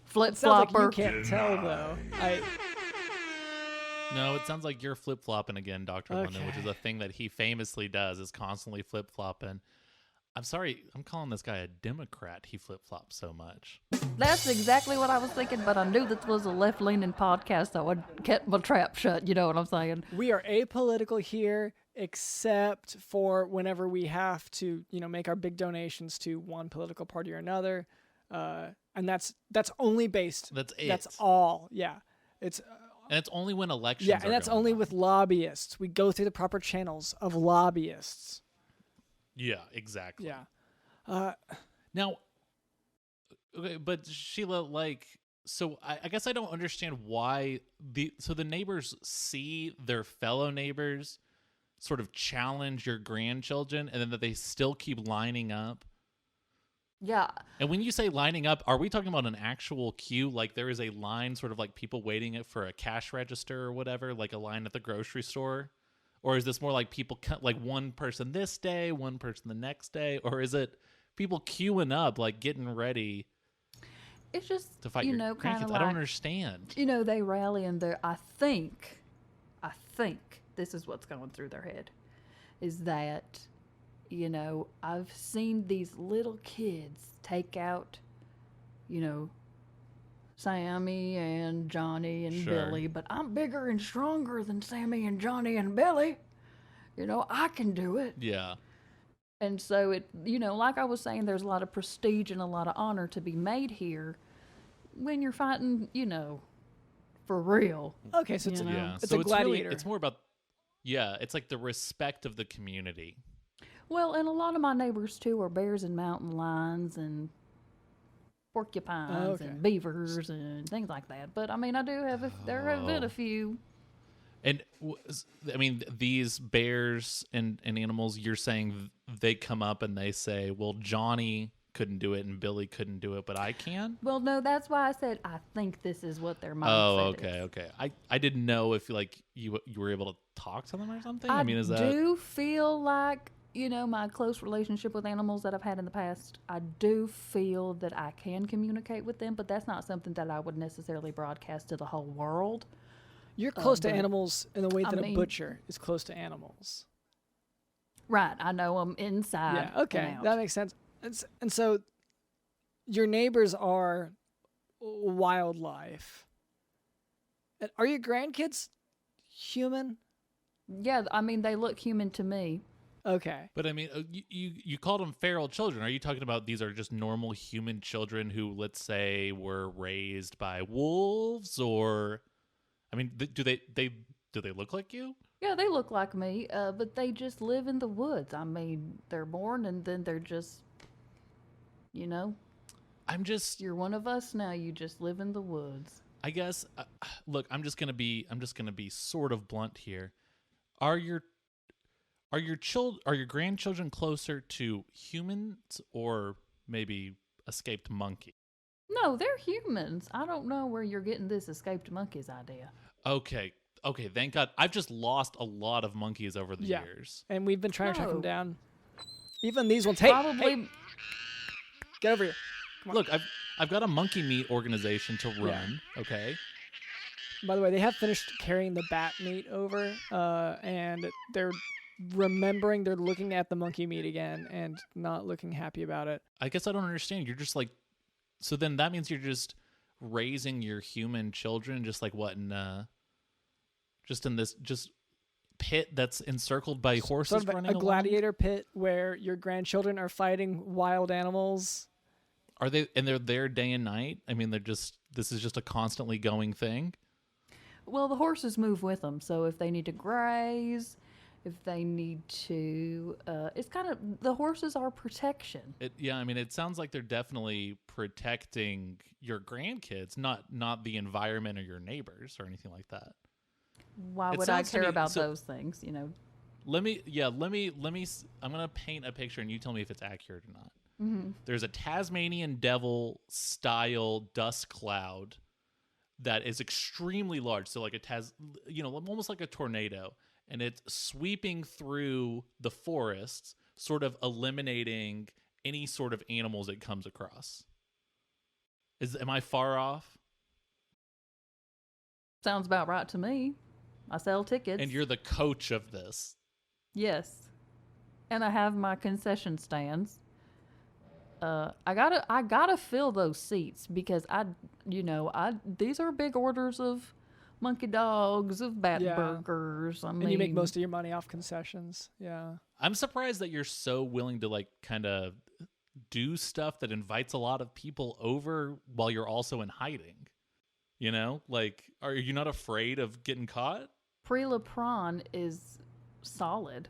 Flip-flopper. you can't tell though. No, it sounds like you're flip-flopping again, Dr. London, which is Okay. a thing that he famously does, is constantly flip-flopping. I'm sorry, I'm calling this guy a Democrat. He flip-flops so much. That's exactly what I was thinking, but I knew this was a left-leaning podcast, so I'd kept my trap shut, you know what I'm saying? We are apolitical here, except for whenever we have to, make our big donations to one political party or another, and that's only based. That's it. That's all. Yeah, it's. And it's only when elections Yeah, are and that's going only on. with lobbyists. We go through the proper channels of lobbyists. Yeah, exactly. Yeah. Now, okay, but Sheila, so I guess I don't understand why the neighbors see their fellow neighbors sort of challenge your grandchildren, and then that they still keep lining up. Yeah. And when you say lining up, are we talking about an actual queue? Like there is a line, sort of like people waiting for a cash register or whatever, like a line at the grocery store? Or is this more like people, like one person this day, one person the next day? Or is it people queuing up, like getting ready It's just, to fight your kind grandkids? of I like, don't understand. they rally in there. I think this is what's going through their head, is that, I've seen these little kids take out, Sammy and Johnny and Sure. Billy, but I'm bigger and stronger than Sammy and Johnny and Billy. I can do it. Yeah. And so it, like I was saying, there's a lot of prestige and a lot of honor to be made here when you're fighting, for real. Okay, so it's You know? Yeah. it's so a it's gladiator. really, it's more about, it's like the respect of the community. Well, and a lot of my neighbors too are bears and mountain lions and porcupines okay. and beavers and things like that. But I mean, I do have there have been a few. And I mean, these bears and animals, you're saying they come up and they say, well, Johnny couldn't do it and Billy couldn't do it, but I can? Well, no, that's why I said I think this is what their mindset Oh, is. okay. I didn't know if you were able to talk to them or something. I mean, is that do feel like, my close relationship with animals that I've had in the past, I do feel that I can communicate with them, but that's not something that I would necessarily broadcast to the whole world. You're close to but, animals in the way I that a mean- butcher is close to animals. Right. I know them inside. Yeah, okay, and out. that makes sense. And so your neighbors are wildlife. And are your grandkids human? Yeah, I mean, they look human to me. Okay. But I mean, you called them feral children. Are you talking about these are just normal human children who, let's say, were raised by wolves, or, I mean, do they look like you? Yeah, they look like me, but they just live in the woods. I mean, they're born and then they're just, I'm just, you're one of us now. You just live in the woods. I guess. Look, I'm just gonna be sort of blunt here. Are your grandchildren closer to humans or maybe escaped monkey? No, they're humans. I don't know where you're getting this escaped monkeys idea. Okay, thank God. I've just lost a lot of monkeys over the Yeah. years. And we've been trying to track them No. down. Even these ones. Hey, Probably. hey, get over here. Look, I've got a monkey meat organization to run. Okay. By the way, they have finished carrying the bat meat over, and they're remembering they're looking at the monkey meat again and not looking happy about it. I guess I don't understand. You're just like, so then that means you're just raising your human children, just like what in this pit that's encircled by horses Sort of running a along? gladiator pit where your grandchildren are fighting wild animals. Are they? And they're there day and night. I mean, this is just a constantly going thing. Well, the horses move with them. So if they need to graze, if they need to, it's kind of, the horses are protection. Yeah, I mean, it sounds like they're definitely protecting your grandkids, not the environment or your neighbors or anything like that. Why It would I sounds to care me- about so- those things, Let me. I'm gonna paint a picture, and you tell me if it's accurate or not. There's a Tasmanian devil style dust cloud that is extremely large. So like almost like a tornado, and it's sweeping through the forests, sort of eliminating any sort of animals it comes across. Am I far off? Sounds about right to me. I sell tickets. And you're the coach of this. Yes. And I have my concession stands. I gotta fill those seats because these are big orders of monkey dogs, of bat burgers. And you make most of your money off concessions. Yeah. I'm surprised that you're so willing to like kind of do stuff that invites a lot of people over while you're also in hiding. You know, like, are you not afraid of getting caught? Pre-La Prawn is solid.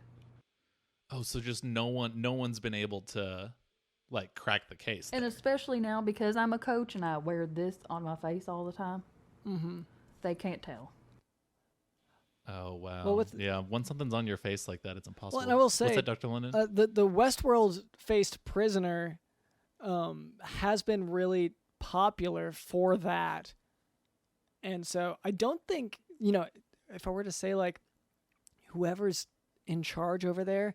Oh, so just no one's been able to like crack the case. And especially now because I'm a coach and I wear this on my face all the time. Mm-hmm. They can't tell. Oh, wow. Well, when something's on your face like that, it's impossible. Well, and I will say, what's that, Dr. London? The Westworld-faced prisoner has been really popular for that. And so I don't think, if I were to say, like, whoever's in charge over there,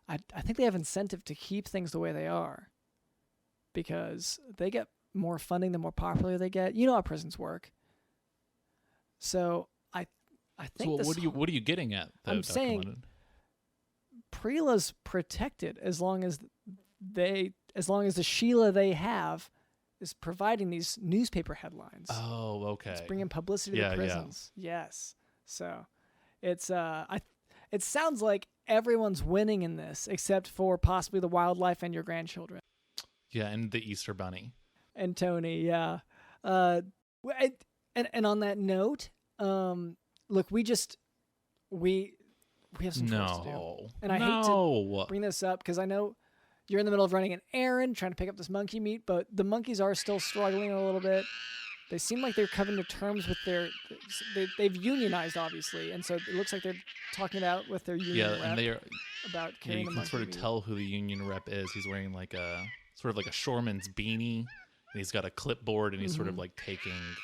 I think they have incentive to keep things the way they are. Because they get more funding the more popular they get. You know how prisons work. So I think. So what are you getting at? Though, I'm Dr. saying London? Prela's protected as long as the Sheila they have is providing these newspaper headlines. Oh, okay. It's bringing publicity to prisons. Yeah. Yes. So it's it sounds like everyone's winning in this except for possibly the wildlife and your grandchildren. Yeah, and the Easter Bunny. And Tony, yeah. And on that note, look, we have some chores to do. And I hate to bring this up because I know you're in the middle of running an errand, trying to pick up this monkey meat, but the monkeys are still struggling a little bit. They seem like they're coming to terms with they've unionized, obviously, and so it looks like they're talking about with their union rep and they are about carrying the monkey meat. You can sort of tell who the union rep is. He's wearing like a sort of like a shoreman's beanie, and he's got a clipboard, and he's sort of like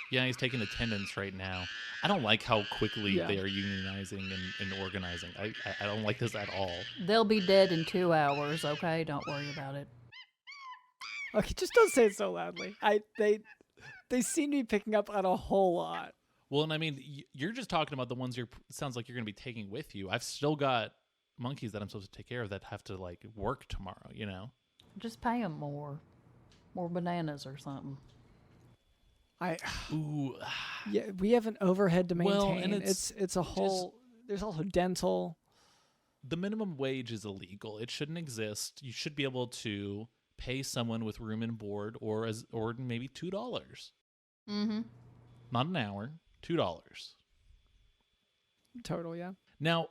he's taking attendance right now. I don't like how quickly they are unionizing and organizing. I don't like this at all. They'll be dead in 2 hours, okay? Don't worry about it. Okay, just don't say it so loudly. They seem to be picking up on a whole lot. Well, and I mean, you're just talking about the ones sounds like you're going to be taking with you. I've still got monkeys that I'm supposed to take care of that have to like work tomorrow, you know? Just pay them more bananas or something. Yeah, we have an overhead to maintain. Well, and it's a whole. There's also dental. The minimum wage is illegal. It shouldn't exist. You should be able to pay someone with room and board, or maybe $2. Mm-hmm. Not an hour, $2. Total, yeah. Now,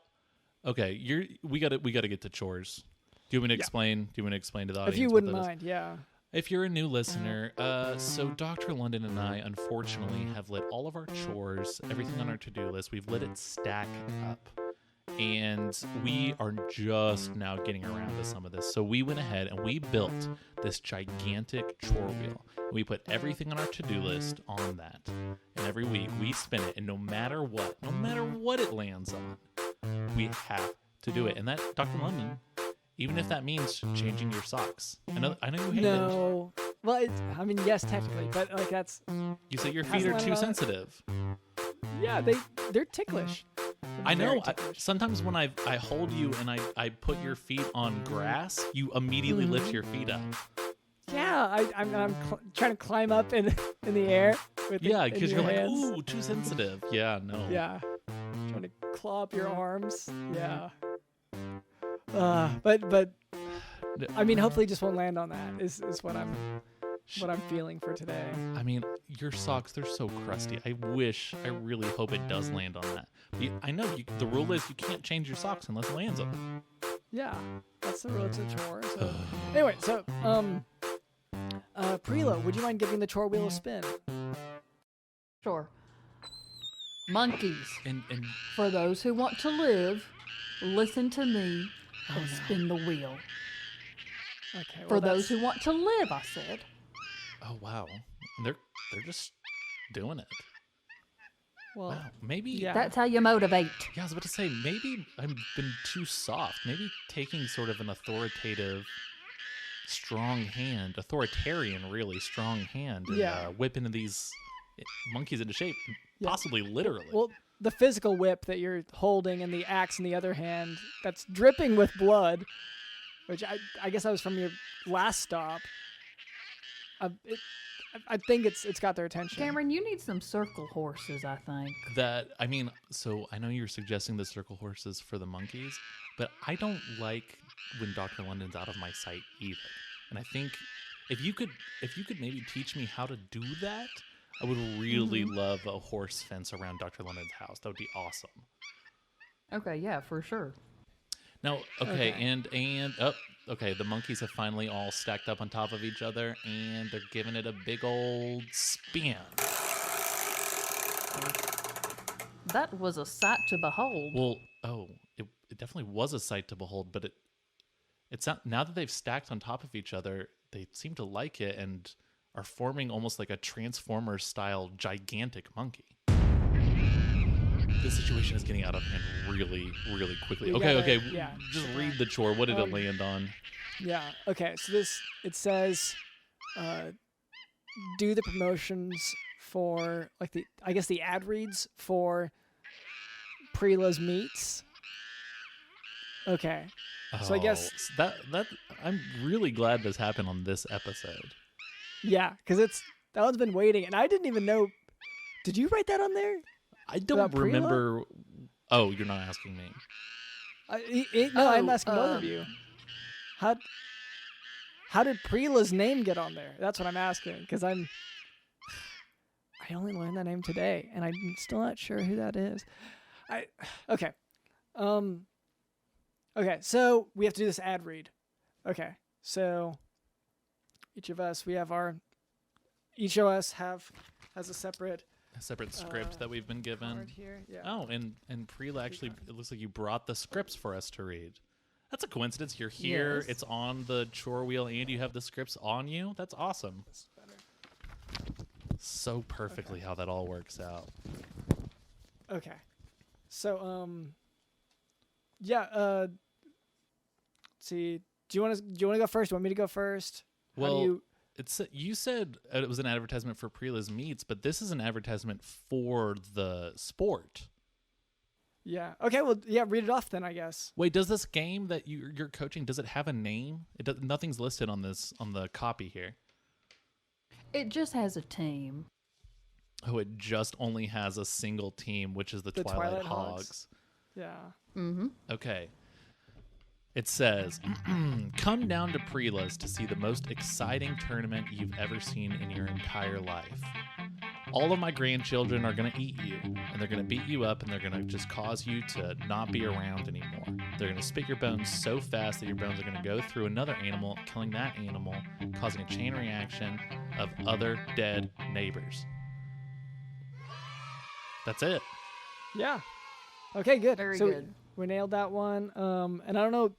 okay, we got to get to chores. Do you want me to explain? Do you want to explain to the audience? If you wouldn't mind, yeah. If you're a new listener, so Dr. London and I, unfortunately, have let all of our chores, everything on our to-do list, we've let it stack up. And we are just now getting around to some of this. So we went ahead and we built this gigantic chore wheel. We put everything on our to-do list on that. And every week we spin it. And no matter what it lands on, we have to do it. And that, Dr. London, even if that means changing your socks. I know you hate it. No. Well, yes, technically, but like that's. You say your feet are too sensitive. Yeah, they're ticklish. I know. Sometimes when I hold you and I put your feet on grass, you immediately lift your feet up. Yeah, I'm trying to climb up in the air. Because you're hands. Like, ooh, too sensitive. Yeah, no. Yeah, trying to claw up your arms. Yeah. But I mean, hopefully, it just won't land on that. Is what I'm feeling for today. I mean, your socks, they're so crusty. I really hope it does land on that. But I know the rule is you can't change your socks unless it lands on them. Yeah, that's the rule to the chore. So anyway, Prela, would you mind giving the chore wheel a spin? Sure. Monkeys. And for those who want to live, listen to me and spin the wheel. Okay. For well, those that's- who want to live, I said. Oh wow, they're just doing it. Well, Wow, maybe. yeah. That's how you motivate. Yeah, I was about to say maybe I've been too soft. Maybe taking sort of an authoritative, authoritarian, really strong hand, and Yeah. whipping these monkeys into shape, Yeah. possibly literally. Well, the physical whip that you're holding and the axe in the other hand that's dripping with blood, which I guess that was from your last stop. I think it's got their attention. Cameron, you need some circle horses, I think. So I know you're suggesting the circle horses for the monkeys, but I don't like when Dr. London's out of my sight either. And I think if you could maybe teach me how to do that, I would really love a horse fence around Dr. London's house. That would be awesome. Okay, yeah, for sure. Now, okay. The monkeys have finally all stacked up on top of each other, and they're giving it a big old spin. That was a sight to behold. Well, it definitely was a sight to behold, but it's not, now that they've stacked on top of each other, they seem to like it and are forming almost like a Transformers-style gigantic monkey. This situation is getting out of hand really, really quickly. Okay. yeah. Just read the chore. What did it land on? Yeah. Okay. So it says, do the promotions for like the ad reads for Preela's Meats. Okay. So I guess that I'm really glad this happened on this episode. yeah, because that one's been waiting, and I didn't even know. Did you write that on there? I don't About Preela? remember. Oh, you're not asking me. No, I'm asking both of you. How did Preela's name get on there? That's what I'm asking, because I only learned that name today, and I'm still not sure who that is. Okay. Okay, so we have to do this ad read. Okay, so each of us has a separate Script that we've been given. card here. Yeah. Oh, and Preela, actually, it looks like you brought the scripts for us to read. That's a coincidence. You're here. Yes. It's on the chore wheel, and you have the scripts on you. That's awesome. That's better. So perfectly how that all works out. Okay. So yeah, let's see. Do you want to go first? Do you want me to go first? Well, you said it was an advertisement for Preela's Meats, but this is an advertisement for the sport. Yeah. Okay, well, yeah, read it off then, I guess. Wait, does this game that you're coaching, does it have a name? Nothing's listed on the copy here. It just has a team. Oh, it just only has a single team, which is the Twilight Hogs. Yeah. Mm-hmm. Okay. It says, come down to Preela's to see the most exciting tournament you've ever seen in your entire life. All of my grandchildren are going to eat you, and they're going to beat you up, and they're going to just cause you to not be around anymore. They're going to spit your bones so fast that your bones are going to go through another animal, killing that animal, causing a chain reaction of other dead neighbors. That's it. Yeah. Okay, good. Very so good. We nailed that one. And I don't know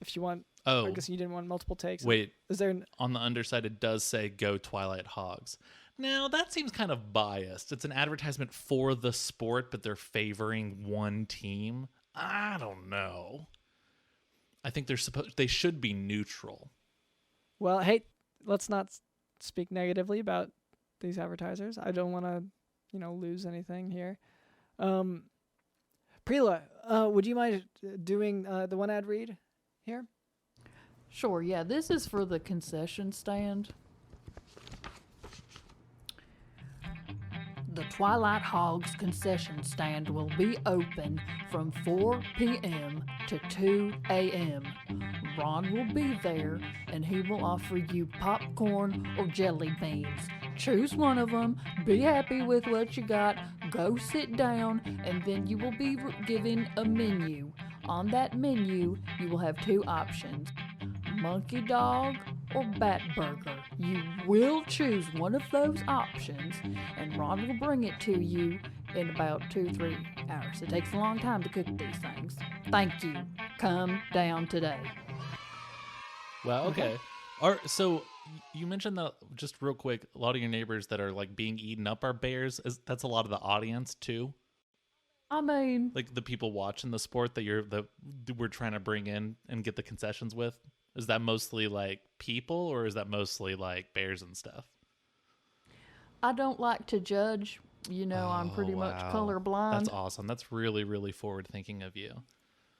if you want. Oh. I guess you didn't want multiple takes. Wait. Is there? On the underside, it does say "Go Twilight Hogs." Now that seems kind of biased. It's an advertisement for the sport, but they're favoring one team. I don't know. I think they should be neutral. Well, hey, let's not speak negatively about these advertisers. I don't want to, lose anything here. Preela, would you mind doing the one ad read here? Sure, yeah. This is for the concession stand. The Twilight Hogs concession stand will be open from 4 p.m. to 2 a.m. Ron will be there, and he will offer you popcorn or jelly beans. Choose one of them, be happy with what you got, go sit down, and then you will be given a menu. On that menu, you will have two options, monkey dog or bat burger. You will choose one of those options, and Ron will bring it to you in about 2-3 hours. It takes a long time to cook these things. Thank you. Come down today. Well, okay. So you mentioned that just real quick. A lot of your neighbors that are like being eaten up are bears. That's a lot of the audience too. I mean, Like the people watching the sport that we're trying to bring in and get the concessions with. Is that mostly like people, or is that mostly like bears and stuff? I don't like to judge. I'm pretty much colorblind. That's awesome. That's really, really forward thinking of you.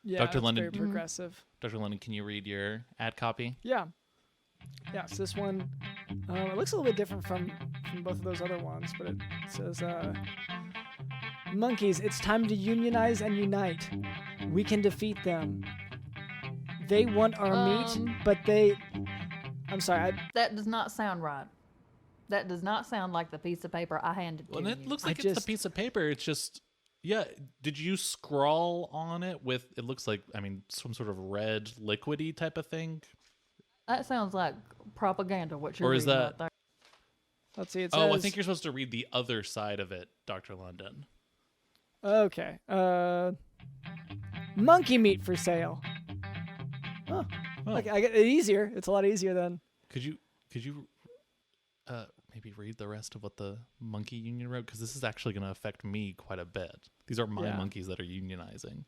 Yeah, Dr. it's London- very progressive. Dr. London, can you read your ad copy? Yeah. Yeah, so this one, it looks a little bit different from both of those other ones, but it says, monkeys, it's time to unionize and unite. We can defeat them. They want our meat, but I'm sorry. That does not sound right. That does not sound like the piece of paper I handed to Well, you. it looks like it's the piece of paper. It's just, yeah. Did you scrawl on it with, it looks like, some sort of red liquidy type of thing? That sounds like propaganda, what you're Or is reading that- right there. Let's see, it says... Oh, I think you're supposed to read the other side of it, Dr. London. Okay. Monkey meat for sale. Oh. Okay, I get it easier. It's a lot easier then. Could you maybe read the rest of what the monkey union wrote? Because this is actually going to affect me quite a bit. These are my monkeys that are unionizing.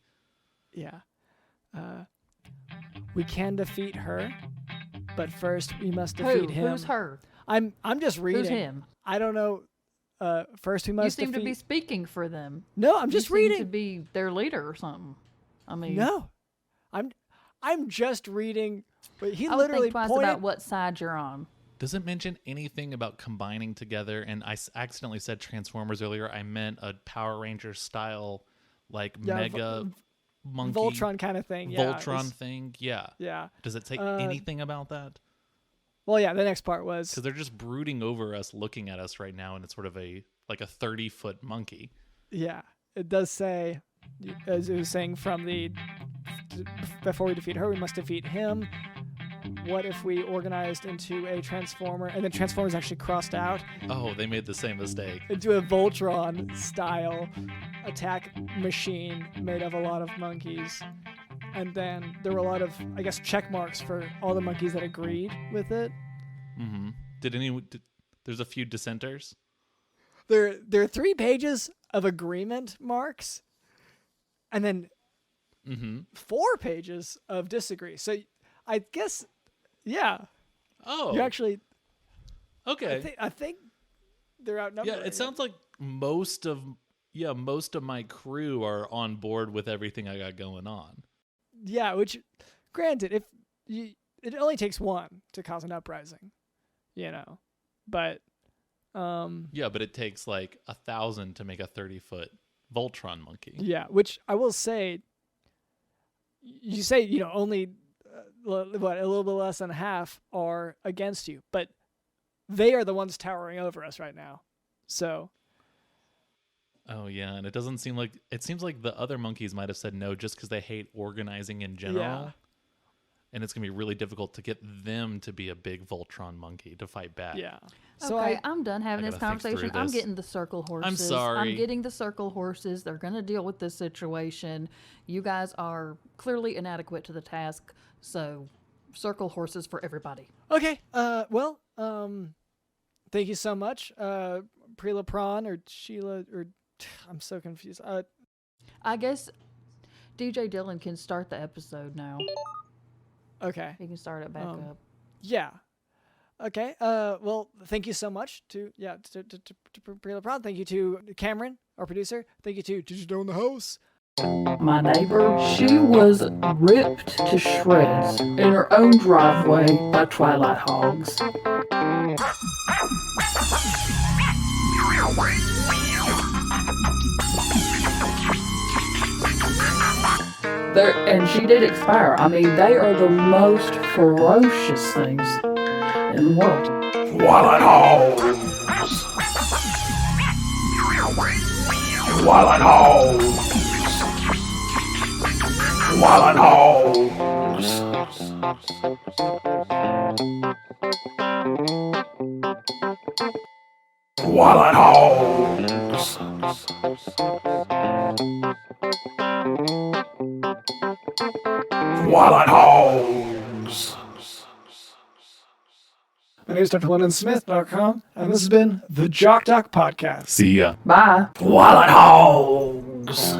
Yeah. We can defeat her, but first we must defeat him. Who's her? I'm just reading. Who's him? I don't know. First we You must seem defeat... to be speaking for them. No, I'm just you seem reading. to be their leader or something. I mean, No. I'm just reading. But he I would literally think twice pointed... about what side you're on. Does it mention anything about combining together? And I accidentally said Transformers earlier. I meant a Power Ranger style, like mega monkey. Voltron kind of thing. Yeah, Voltron thing. Yeah. Yeah. Does it say anything about that? Well, yeah, the next part was... Because they're just brooding over us, looking at us right now, and it's sort of a 30-foot monkey. Yeah, it does say, as it was saying before we defeat her, we must defeat him. What if we organized into a Transformer, and then Transformers actually crossed out, Oh, they made the same mistake. into a Voltron-style attack machine made of a lot of monkeys. And then there were a lot of, I guess, check marks for all the monkeys that agreed with it. Mm-hmm. There's a few dissenters? There are 3 pages of agreement marks, and then 4 pages of disagree. So I guess, yeah. Oh. You actually... Okay. I think they're outnumbered. Yeah, it sounds like most of my crew are on board with everything I got going on. Yeah, which, granted, it only takes one to cause an uprising, but Yeah, but it takes like 1,000 to make a 30-foot Voltron monkey. yeah, which I will say, you say only a little bit less than half are against you, but they are the ones towering over us right now. So. Oh yeah, and it seems like the other monkeys might have said no just because they hate organizing in general. Yeah. And it's gonna be really difficult to get them to be a big Voltron monkey to fight back. Yeah. So Okay, I'm done having I this gotta think through conversation. I'm this. getting the circle horses. I'm sorry. I'm getting the circle horses. They're going to deal with this situation. You guys are clearly inadequate to the task, so circle horses for everybody. Okay. Well. Thank you so much, Prila Prawn or Sheila or I'm so confused. I guess DJ Dylan can start the episode now. Okay. He can start it back up. Yeah. Okay. Well, thank you so much to Prila Prawn. Thank you to Cameron, our producer. Thank you to Digital in the House. My neighbor, she was ripped to shreds in her own driveway by Twilight Hogs. And she did expire. I mean, they are the most ferocious things in the world. Twilight Hogs! Twilight Hogs! Twilight Hogs! Twilight Hogs! Twilight Hogs! My name is drlondonsmith.com, and this has been the Jock Doc Podcast. See ya. Bye. Twilight Hogs.